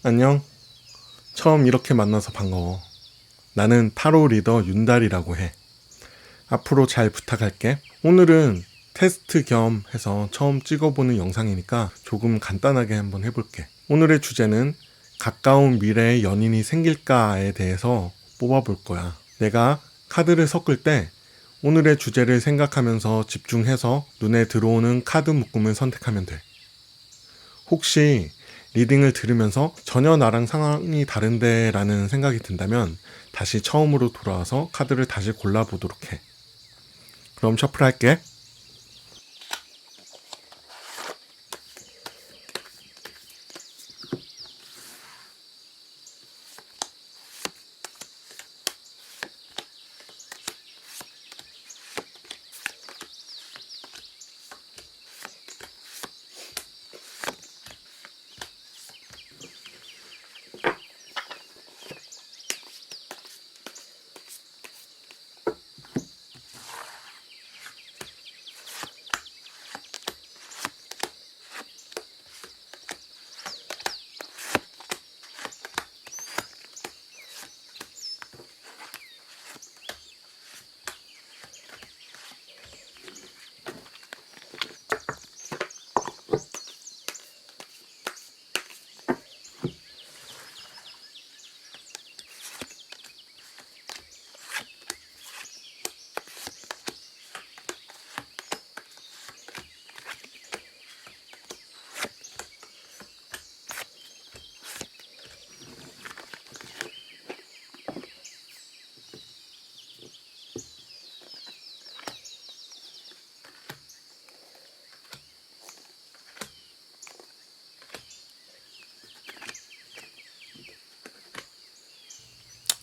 안녕. 처음 이렇게 만나서 반가워. 나는 타로 리더 윤달이라고 해. 앞으로 잘 부탁할게. 오늘은 테스트 겸 해서 처음 찍어보는 영상이니까 조금 간단하게 한번 해볼게. 오늘의 주제는 가까운 미래에 연인이 생길까에 대해서 뽑아볼 거야. 내가 카드를 섞을 때 오늘의 주제를 생각하면서 집중해서 눈에 들어오는 카드 묶음을 선택하면 돼. 혹시 리딩을 들으면서 전혀 나랑 상황이 다른데 라는 생각이 든다면 다시 처음으로 돌아와서 카드를 다시 골라보도록 해. 그럼 셔플할게.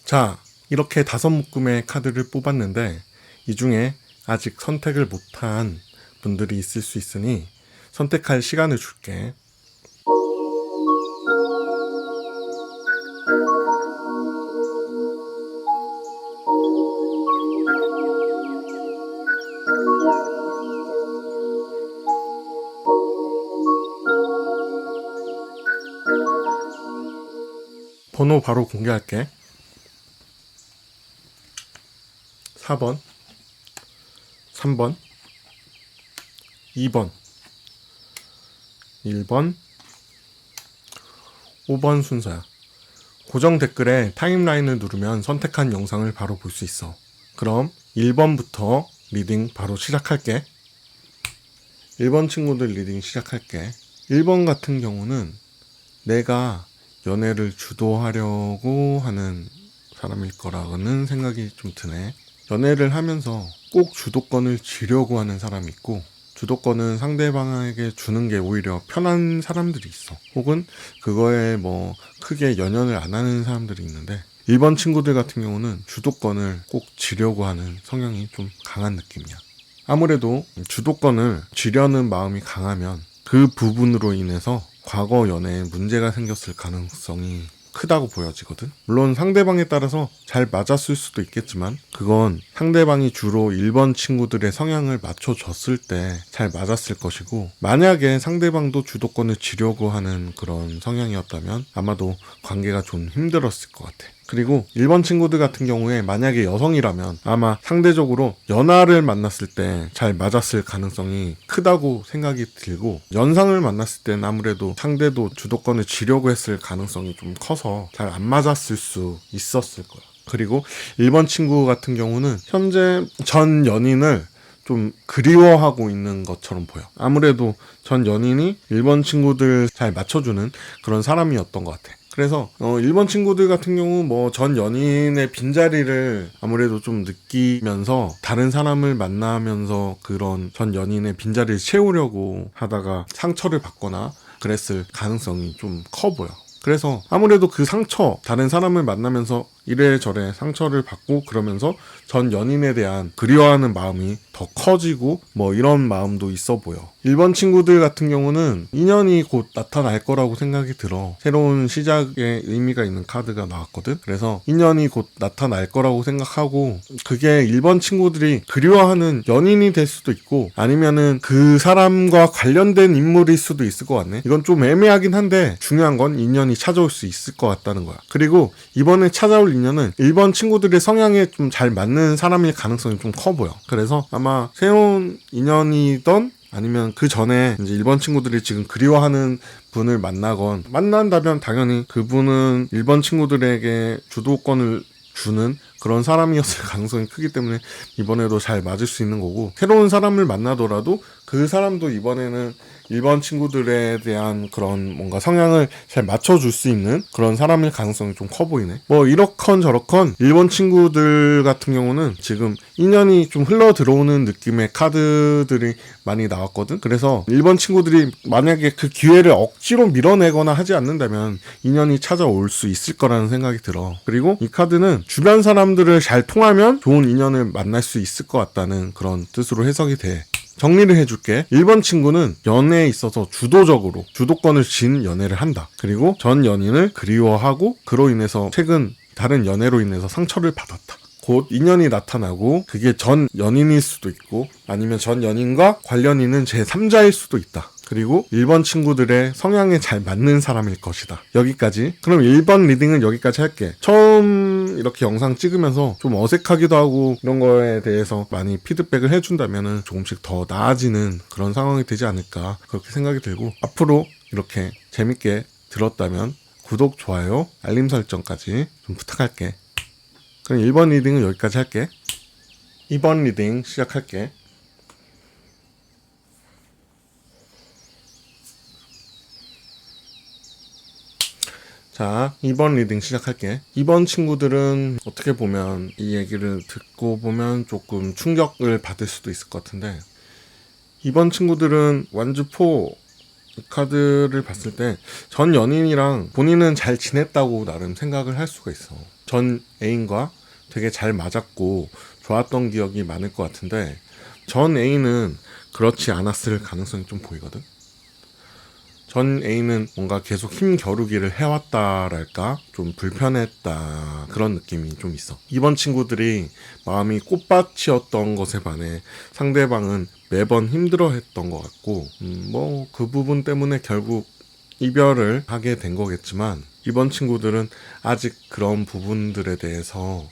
자, 이렇게 5묶음의 카드를 뽑았는데 이 중에 아직 선택을 못한 분들이 있을 수 있으니 선택할 시간을 줄게. 번호 바로 공개할게. 4번, 3번, 2번, 1번, 5번 순서야. 고정 댓글에 타임라인을 누르면 선택한 영상을 바로 볼 수 있어. 그럼 1번부터 리딩 바로 시작할게. 1번 친구들 리딩 시작할게. 1번 같은 경우는 내가 연애를 주도하려고 하는 사람일 거라는 생각이 좀 드네. 연애를 하면서 꼭 주도권을 쥐려고 하는 사람이 있고, 주도권은 상대방에게 주는 게 오히려 편한 사람들이 있어. 혹은 그거에 크게 연연을 안 하는 사람들이 있는데, 1번 친구들 같은 경우는 주도권을 꼭 쥐려고 하는 성향이 좀 강한 느낌이야. 아무래도 주도권을 쥐려는 마음이 강하면 그 부분으로 인해서 과거 연애에 문제가 생겼을 가능성이 크다고 보여지거든. 물론 상대방에 따라서 잘 맞았을 수도 있겠지만 그건 상대방이 주로 1번 친구들의 성향을 맞춰줬을 때 잘 맞았을 것이고, 만약에 상대방도 주도권을 쥐려고 하는 그런 성향이었다면 아마도 관계가 좀 힘들었을 것 같아. 그리고 1번 친구들 같은 경우에 만약에 여성이라면 아마 상대적으로 연하를 만났을 때 잘 맞았을 가능성이 크다고 생각이 들고, 연상을 만났을 때는 아무래도 상대도 주도권을 쥐려고 했을 가능성이 좀 커서 잘 안 맞았을 수 있었을 거야. 그리고 1번 친구 같은 경우는 현재 전 연인을 좀 그리워하고 있는 것처럼 보여. 아무래도 전 연인이 1번 친구들 잘 맞춰주는 그런 사람이었던 것 같아. 그래서 1번 친구들 같은 경우 전 연인의 빈자리를 아무래도 좀 느끼면서 다른 사람을 만나면서 그런 전 연인의 빈자리를 채우려고 하다가 상처를 받거나 그랬을 가능성이 좀 커 보여. 그래서 아무래도 그 상처, 다른 사람을 만나면서 이래저래 상처를 받고 그러면서 전 연인에 대한 그리워하는 마음이 더 커지고 뭐 이런 마음도 있어 보여. 1번 친구들 같은 경우는 인연이 곧 나타날 거라고 생각이 들어. 새로운 시작에 의미가 있는 카드가 나왔거든. 그래서 인연이 곧 나타날 거라고 생각하고, 그게 1번 친구들이 그리워하는 연인이 될 수도 있고 아니면은 그 사람과 관련된 인물일 수도 있을 것 같네. 이건 좀 애매하긴 한데 중요한 건 인연이 찾아올 수 있을 것 같다는 거야. 그리고 이번에 찾아올 인연은 1번 친구들의 성향에 좀 잘 맞는 사람일 가능성이 좀 커 보여. 그래서 아마 새로운 인연이던 아니면 그 전에 이제 1번 친구들이 지금 그리워하는 분을 만난다면 당연히 그분은 1번 친구들에게 주도권을 주는 그런 사람이었을 가능성이 크기 때문에 이번에도 잘 맞을 수 있는 거고, 새로운 사람을 만나더라도 그 사람도 이번에는 1번 친구들에 대한 그런 뭔가 성향을 잘 맞춰줄 수 있는 그런 사람일 가능성이 좀 커 보이네. 뭐 이렇건 저렇건 1번 친구들 같은 경우는 지금 인연이 좀 흘러 들어오는 느낌의 카드들이 많이 나왔거든. 그래서 1번 친구들이 만약에 그 기회를 억지로 밀어내거나 하지 않는다면 인연이 찾아올 수 있을 거라는 생각이 들어. 그리고 이 카드는 주변 사람들을 잘 통하면 좋은 인연을 만날 수 있을 것 같다는 그런 뜻으로 해석이 돼. 정리를 해줄게. 1번 친구는 연애에 있어서 주도적으로 주도권을 쥔 연애를 한다. 그리고 전 연인을 그리워하고 그로 인해서 최근 다른 연애로 인해서 상처를 받았다. 곧 인연이 나타나고 그게 전 연인일 수도 있고 아니면 전 연인과 관련 있는 제3자일 수도 있다. 그리고 1번 친구들의 성향에 잘 맞는 사람일 것이다. 여기까지. 그럼 1번 리딩은 여기까지 할게. 처음 이렇게 영상 찍으면서 좀 어색하기도 하고 이런 거에 대해서 많이 피드백을 해준다면 조금씩 더 나아지는 그런 상황이 되지 않을까 그렇게 생각이 들고, 앞으로 이렇게 재밌게 들었다면 구독, 좋아요, 알림 설정까지 좀 부탁할게. 그럼 1번 리딩은 여기까지 할게. 2번 리딩 시작할게. 자, 2번 리딩 시작할게. 2번 친구들은 어떻게 보면 이 얘기를 듣고 보면 조금 충격을 받을 수도 있을 것 같은데, 2번 친구들은 완주4 이 카드를 봤을 때 전 연인이랑 본인은 잘 지냈다고 나름 생각을 할 수가 있어. 전 애인과 되게 잘 맞았고 좋았던 기억이 많을 것 같은데, 전 애인은 그렇지 않았을 가능성이 좀 보이거든. 전 애인은 뭔가 계속 힘겨루기를 해왔다랄까, 좀 불편했다 그런 느낌이 좀 있어. 이번 친구들이 마음이 꽃밭이었던 것에 반해 상대방은 매번 힘들어했던 것 같고, 뭐 그 부분 때문에 결국 이별을 하게 된 거겠지만, 이번 친구들은 아직 그런 부분들에 대해서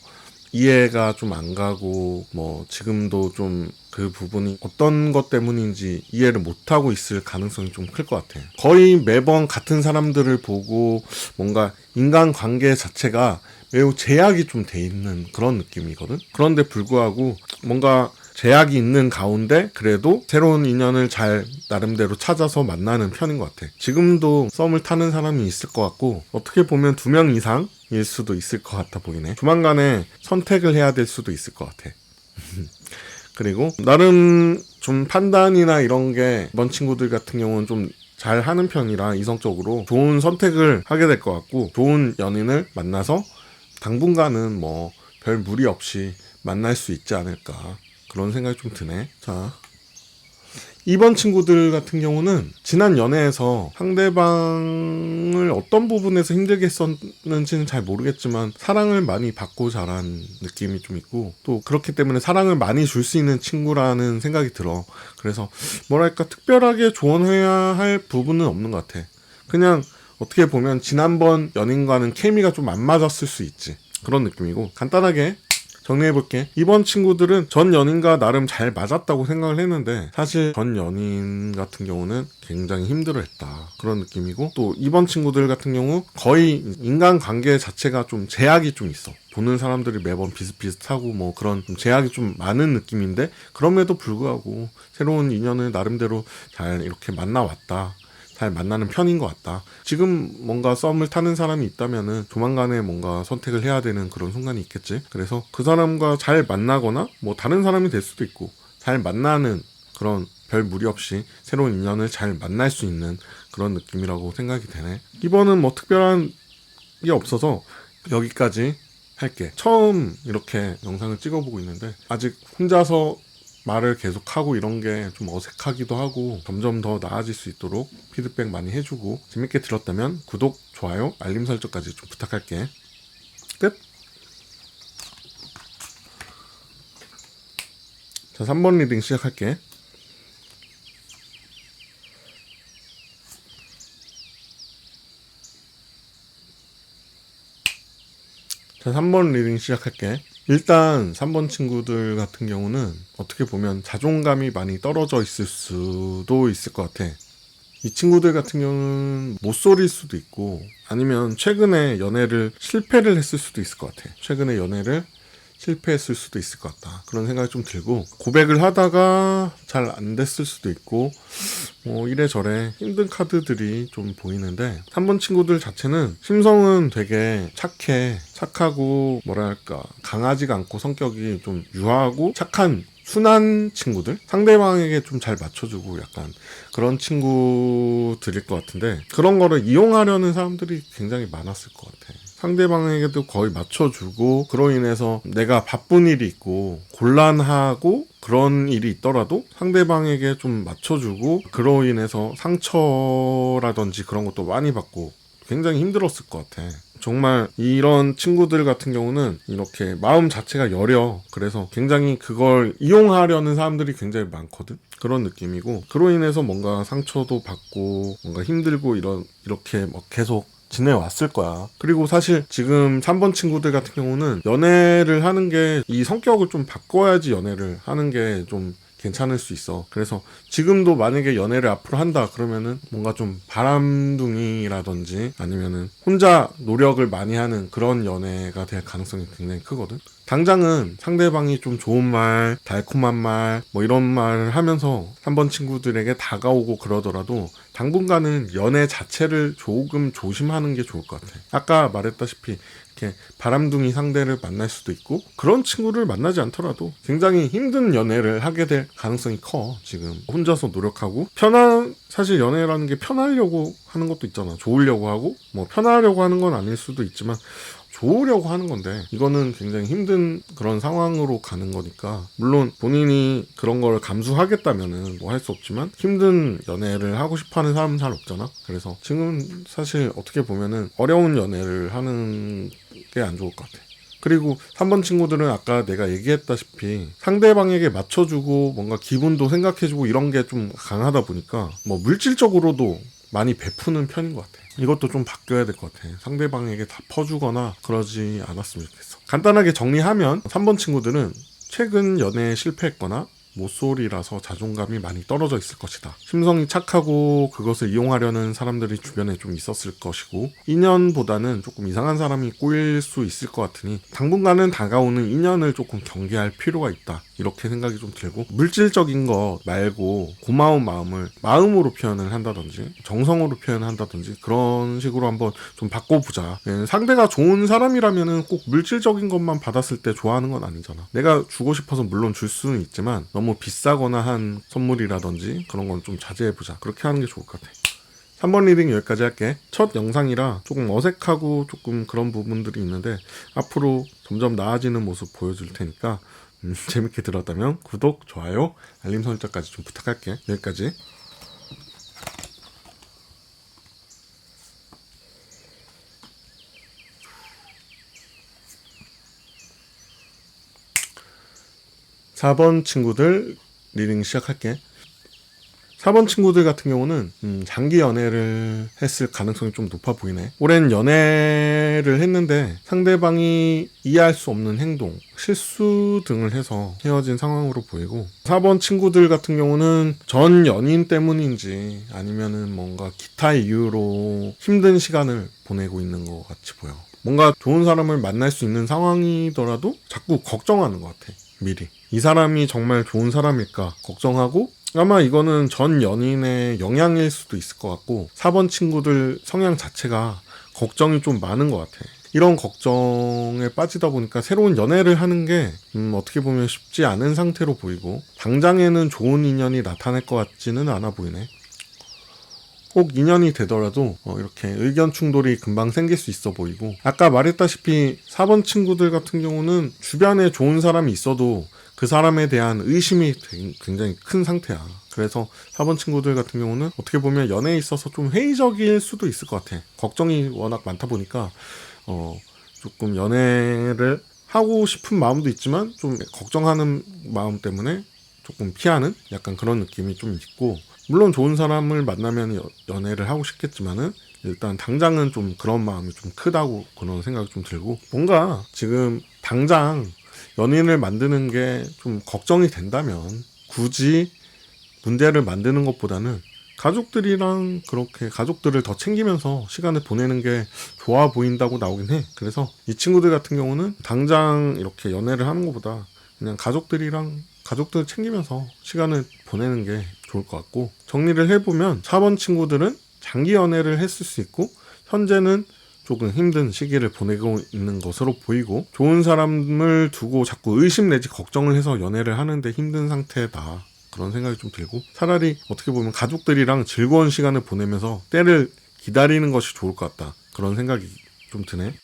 이해가 좀 안 가고 뭐 지금도 좀 그 부분이 어떤 것 때문인지 이해를 못하고 있을 가능성이 좀 클 것 같아. 거의 매번 같은 사람들을 보고 뭔가 인간관계 자체가 매우 제약이 좀 돼 있는 그런 느낌이거든. 그런데 불구하고 뭔가 제약이 있는 가운데 그래도 새로운 인연을 잘 나름대로 찾아서 만나는 편인 것 같아. 지금도 썸을 타는 사람이 있을 것 같고, 어떻게 보면 2명 이상일 수도 있을 것 같아 보이네. 조만간에 선택을 해야 될 수도 있을 것 같아. 그리고 나름 좀 판단이나 이런 게 이번 친구들 같은 경우는 좀 잘 하는 편이라 이성적으로 좋은 선택을 하게 될 것 같고, 좋은 연인을 만나서 당분간은 뭐 별 무리 없이 만날 수 있지 않을까 그런 생각이 좀 드네. 자, 2번 친구들 같은 경우는 지난 연애에서 상대방을 어떤 부분에서 힘들게 했었는지는 잘 모르겠지만 사랑을 많이 받고 자란 느낌이 좀 있고, 또 그렇기 때문에 사랑을 많이 줄 수 있는 친구라는 생각이 들어. 그래서 뭐랄까 특별하게 조언해야 할 부분은 없는 것 같아. 그냥 어떻게 보면 지난번 연인과는 케미가 좀 안 맞았을 수 있지, 그런 느낌이고, 간단하게 정리해볼게. 이번 친구들은 전 연인과 나름 잘 맞았다고 생각을 했는데 사실 전 연인 같은 경우는 굉장히 힘들어했다 그런 느낌이고, 또 이번 친구들 같은 경우 거의 인간관계 자체가 좀 제약이 좀 있어. 보는 사람들이 매번 비슷비슷하고 뭐 그런 좀 제약이 좀 많은 느낌인데, 그럼에도 불구하고 새로운 인연을 나름대로 잘 이렇게 만나왔다, 잘 만나는 편인 것 같다. 지금 뭔가 썸을 타는 사람이 있다면은 조만간에 뭔가 선택을 해야 되는 그런 순간이 있겠지. 그래서 그 사람과 잘 만나거나 뭐 다른 사람이 될 수도 있고, 잘 만나는 그런 별 무리 없이 새로운 인연을 잘 만날 수 있는 그런 느낌이라고 생각이 되네. 이번은 뭐 특별한 게 없어서 여기까지 할게. 처음 이렇게 영상을 찍어보고 있는데 아직 혼자서 말을 계속하고 이런 게 좀 어색하기도 하고 점점 더 나아질 수 있도록 피드백 많이 해주고 재밌게 들었다면 구독, 좋아요, 알림 설정까지 좀 부탁할게. 끝! 자, 3번 리딩 시작할게. 자, 3번 리딩 시작할게. 일단 3번 친구들 같은 경우는 어떻게 보면 자존감이 많이 떨어져 있을 수도 있을 것 같아. 이 친구들 같은 경우는 못소리일 수도 있고 아니면 최근에 연애를 실패를 했을 수도 있을 것 같아. 최근에 연애를 실패했을 수도 있을 것 같다. 그런 생각이 좀 들고 고백을 하다가 잘 안 됐을 수도 있고 이래저래 힘든 카드들이 좀 보이는데 3번 친구들 자체는 심성은 되게 착하고 뭐랄까 강하지가 않고 성격이 좀 유하고 착한 순한 친구들? 상대방에게 좀 잘 맞춰주고 약간 그런 친구들일 것 같은데 그런 거를 이용하려는 사람들이 굉장히 많았을 것 같아. 상대방에게도 거의 맞춰주고 그로 인해서 내가 바쁜 일이 있고 곤란하고 그런 일이 있더라도 상대방에게 좀 맞춰주고 그로 인해서 상처라든지 그런 것도 많이 받고 굉장히 힘들었을 것 같아. 정말 이런 친구들 같은 경우는 이렇게 마음 자체가 여려. 그래서 굉장히 그걸 이용하려는 사람들이 굉장히 많거든. 그런 느낌이고 그로 인해서 뭔가 상처도 받고 뭔가 힘들고 이렇게 막 계속 지내왔을 거야. 그리고 사실 지금 3번 친구들 같은 경우는 연애를 하는 게 이 성격을 좀 바꿔야지 연애를 하는 게 좀 괜찮을 수 있어. 그래서 지금도 만약에 연애를 앞으로 한다 그러면은 뭔가 좀 바람둥이라든지 아니면은 혼자 노력을 많이 하는 그런 연애가 될 가능성이 굉장히 크거든. 당장은 상대방이 좀 좋은 말, 달콤한 말, 이런 말을 하면서 3번 친구들에게 다가오고 그러더라도 당분간은 연애 자체를 조금 조심하는 게 좋을 것 같아. 아까 말했다시피 이렇게 바람둥이 상대를 만날 수도 있고 그런 친구를 만나지 않더라도 굉장히 힘든 연애를 하게 될 가능성이 커. 지금 혼자서 노력하고 사실 연애라는 게 편하려고 하는 것도 있잖아. 좋으려고 하고 편하려고 하는 건 아닐 수도 있지만 좋으려고 하는 건데 이거는 굉장히 힘든 그런 상황으로 가는 거니까 물론 본인이 그런 걸 감수하겠다면은 할 수 없지만 힘든 연애를 하고 싶어하는 사람은 잘 없잖아. 그래서 지금 사실 어떻게 보면은 어려운 연애를 하는 게 안 좋을 것 같아. 그리고 3번 친구들은 아까 내가 얘기했다시피 상대방에게 맞춰주고 뭔가 기분도 생각해주고 이런 게 좀 강하다 보니까 물질적으로도 많이 베푸는 편인 것 같아. 이것도 좀 바뀌어야 될 것 같아. 상대방에게 다 퍼주거나 그러지 않았으면 좋겠어. 간단하게 정리하면 3번 친구들은 최근 연애에 실패했거나 모쏠이라서 자존감이 많이 떨어져 있을 것이다. 심성이 착하고 그것을 이용하려는 사람들이 주변에 좀 있었을 것이고 인연보다는 조금 이상한 사람이 꼬일 수 있을 것 같으니 당분간은 다가오는 인연을 조금 경계할 필요가 있다. 이렇게 생각이 좀 들고 물질적인 거 말고 고마운 마음을 마음으로 표현을 한다든지 정성으로 표현한다든지 그런 식으로 한번 좀 바꿔보자. 상대가 좋은 사람이라면 꼭 물질적인 것만 받았을 때 좋아하는 건 아니잖아. 내가 주고 싶어서 물론 줄 수는 있지만 너무 비싸거나 한 선물이라든지 그런 건 좀 자제해보자. 그렇게 하는 게 좋을 것 같아. 3번 리딩 여기까지 할게. 첫 영상이라 조금 어색하고 조금 그런 부분들이 있는데 앞으로 점점 나아지는 모습 보여줄 테니까 재밌게 들었다면 구독, 좋아요, 알림 설정까지 좀 부탁할게. 여기까지. (4번) 친구들 리딩 시작할게. 4번 친구들 같은 경우는 장기 연애를 했을 가능성이 좀 높아 보이네. 오랜 연애를 했는데 상대방이 이해할 수 없는 행동, 실수 등을 해서 헤어진 상황으로 보이고 4번 친구들 같은 경우는 전 연인 때문인지 아니면은 뭔가 기타 이유로 힘든 시간을 보내고 있는 것 같이 보여. 뭔가 좋은 사람을 만날 수 있는 상황이더라도 자꾸 걱정하는 것 같아. 미리. 이 사람이 정말 좋은 사람일까 걱정하고 아마 이거는 전 연인의 영향일 수도 있을 것 같고 4번 친구들 성향 자체가 걱정이 좀 많은 것 같아. 이런 걱정에 빠지다 보니까 새로운 연애를 하는 게 어떻게 보면 쉽지 않은 상태로 보이고 당장에는 좋은 인연이 나타날 것 같지는 않아 보이네. 꼭 인연이 되더라도 이렇게 의견 충돌이 금방 생길 수 있어 보이고, 아까 말했다시피 4번 친구들 같은 경우는 주변에 좋은 사람이 있어도 그 사람에 대한 의심이 굉장히 큰 상태야. 그래서 4번 친구들 같은 경우는 어떻게 보면 연애에 있어서 좀 회의적일 수도 있을 것 같아. 걱정이 워낙 많다 보니까 조금 연애를 하고 싶은 마음도 있지만 좀 걱정하는 마음 때문에 조금 피하는 약간 그런 느낌이 좀 있고, 물론 좋은 사람을 만나면 연애를 하고 싶겠지만은 일단 당장은 좀 그런 마음이 좀 크다고 그런 생각이 좀 들고, 뭔가 지금 당장 연인을 만드는 게 좀 걱정이 된다면 굳이 문제를 만드는 것보다는 가족들이랑 그렇게 가족들을 더 챙기면서 시간을 보내는 게 좋아 보인다고 나오긴 해. 그래서 이 친구들 같은 경우는 당장 이렇게 연애를 하는 것보다 그냥 가족들 챙기면서 시간을 보내는 게 좋을 것 같고, 정리를 해보면 4번 친구들은 장기 연애를 했을 수 있고 현재는 조금 힘든 시기를 보내고 있는 것으로 보이고, 좋은 사람을 두고 자꾸 의심 내지 걱정을 해서 연애를 하는데 힘든 상태다, 그런 생각이 좀 들고, 차라리 어떻게 보면 가족들이랑 즐거운 시간을 보내면서 때를 기다리는 것이 좋을 것 같다, 그런 생각이 좀 드네.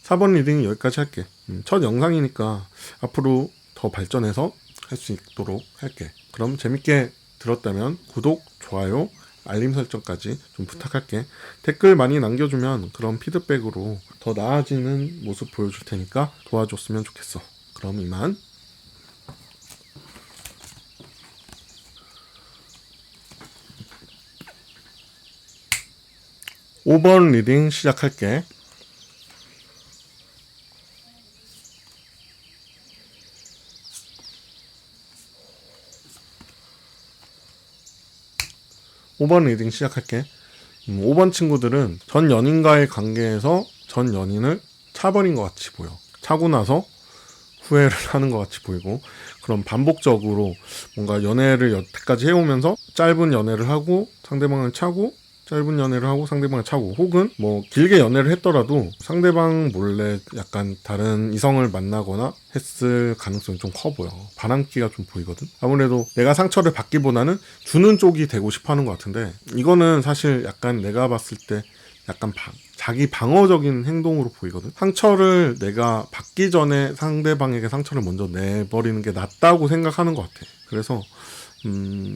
4번 리딩 여기까지 할게. 첫 영상이니까 앞으로 더 발전해서 할 수 있도록 할게. 그럼 재밌게 들었다면 구독, 좋아요, 알림 설정까지 좀 부탁할게. 댓글 많이 남겨주면 그런 피드백으로 더 나아지는 모습 보여줄 테니까 도와줬으면 좋겠어. 그럼 이만. 5번 리딩 시작할게. (5번) 리딩 시작할게. 5번 친구들은 전 연인과의 관계에서 전 연인을 차버린 것 같이 보여. 차고 나서 후회를 하는 것 같이 보이고, 그럼 반복적으로 뭔가 연애를 여태까지 해오면서 짧은 연애를 하고 상대방을 차고, 짧은 연애를 하고 상대방을 차고, 혹은 뭐 길게 연애를 했더라도 상대방 몰래 약간 다른 이성을 만나거나 했을 가능성이 좀 커 보여. 바람기가 좀 보이거든. 아무래도 내가 상처를 받기보다는 주는 쪽이 되고 싶어 하는 것 같은데, 이거는 사실 약간 내가 봤을 때 약간 자기 방어적인 행동으로 보이거든. 상처를 내가 받기 전에 상대방에게 상처를 먼저 내버리는 게 낫다고 생각하는 것 같아. 그래서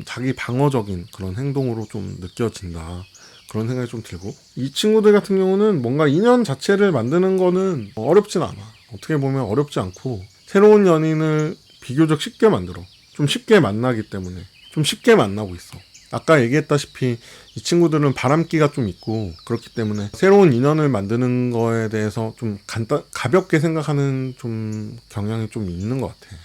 자기 방어적인 그런 행동으로 좀 느껴진다, 그런 생각이 좀 들고, 이 친구들 같은 경우는 뭔가 인연 자체를 만드는 거는 어렵진 않아. 어떻게 보면 어렵지 않고, 새로운 연인을 비교적 쉽게 만들어. 좀 쉽게 만나기 때문에 좀 쉽게 만나고 있어. 아까 얘기했다시피 이 친구들은 바람기가 좀 있고, 그렇기 때문에 새로운 인연을 만드는 거에 대해서 좀 가볍게 생각하는 좀 경향이 좀 있는 것 같아.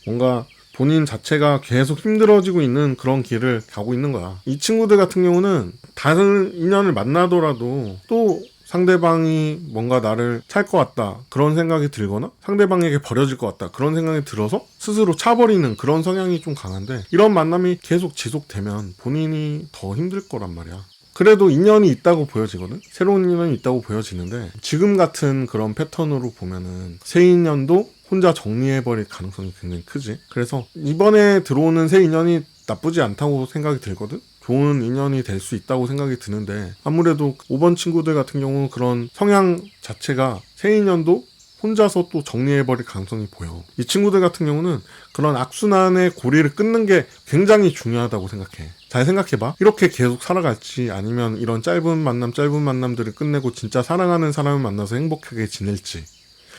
뭔가 본인 자체가 계속 힘들어지고 있는 그런 길을 가고 있는 거야. 이 친구들 같은 경우는 다른 인연을 만나더라도 또 상대방이 뭔가 나를 찰 것 같다, 그런 생각이 들거나 상대방에게 버려질 것 같다, 그런 생각이 들어서 스스로 차버리는 그런 성향이 좀 강한데, 이런 만남이 계속 지속되면 본인이 더 힘들 거란 말이야. 그래도 인연이 있다고 보여지거든. 새로운 인연이 있다고 보여지는데, 지금 같은 그런 패턴으로 보면은 새 인연도 혼자 정리해버릴 가능성이 굉장히 크지. 그래서 이번에 들어오는 새 인연이 나쁘지 않다고 생각이 들거든. 좋은 인연이 될 수 있다고 생각이 드는데, 아무래도 5번 친구들 같은 경우 그런 성향 자체가 새 인연도 혼자서 또 정리해버릴 가능성이 보여. 이 친구들 같은 경우는 그런 악순환의 고리를 끊는 게 굉장히 중요하다고 생각해. 잘 생각해봐. 이렇게 계속 살아갈지, 아니면 이런 짧은 만남들을 끝내고 진짜 사랑하는 사람을 만나서 행복하게 지낼지,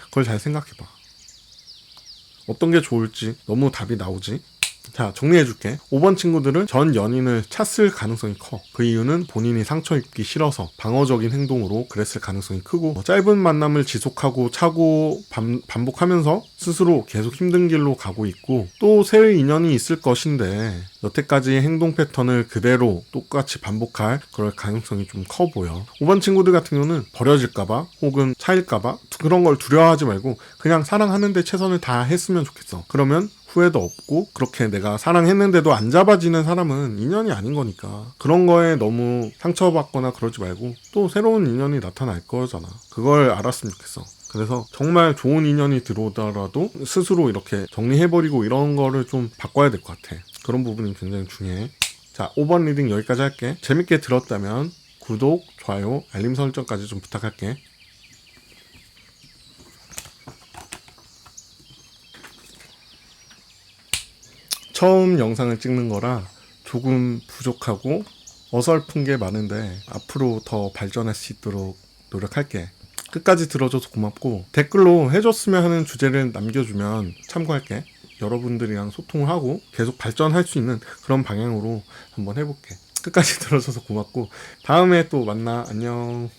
그걸 잘 생각해봐. 어떤 게 좋을지 너무 답이 나오지. 자, 정리해줄게. 5번 친구들은 전 연인을 찼을 가능성이 커. 그 이유는 본인이 상처 입기 싫어서 방어적인 행동으로 그랬을 가능성이 크고, 짧은 만남을 지속하고 차고 반복하면서 스스로 계속 힘든 길로 가고 있고, 또 새 인연이 있을 것인데 여태까지의 행동 패턴을 그대로 똑같이 반복할 그럴 가능성이 좀 커 보여. 5번 친구들 같은 경우는 버려질까봐 혹은 차일까봐 그런 걸 두려워하지 말고 그냥 사랑하는데 최선을 다했으면 좋겠어. 그러면 후회도 없고, 그렇게 내가 사랑했는데도 안 잡아지는 사람은 인연이 아닌 거니까 그런 거에 너무 상처받거나 그러지 말고, 또 새로운 인연이 나타날 거잖아. 그걸 알았으면 좋겠어. 그래서 정말 좋은 인연이 들어오더라도 스스로 이렇게 정리해버리고 이런 거를 좀 바꿔야 될 것 같아. 그런 부분이 굉장히 중요해. 자, 5번 리딩 여기까지 할게. 재밌게 들었다면 구독, 좋아요, 알림 설정까지 좀 부탁할게. 처음 영상을 찍는 거라 조금 부족하고 어설픈 게 많은데 앞으로 더 발전할 수 있도록 노력할게. 끝까지 들어줘서 고맙고 댓글로 해줬으면 하는 주제를 남겨주면 참고할게. 여러분들이랑 소통을 하고 계속 발전할 수 있는 그런 방향으로 한번 해볼게. 끝까지 들어줘서 고맙고 다음에 또 만나. 안녕.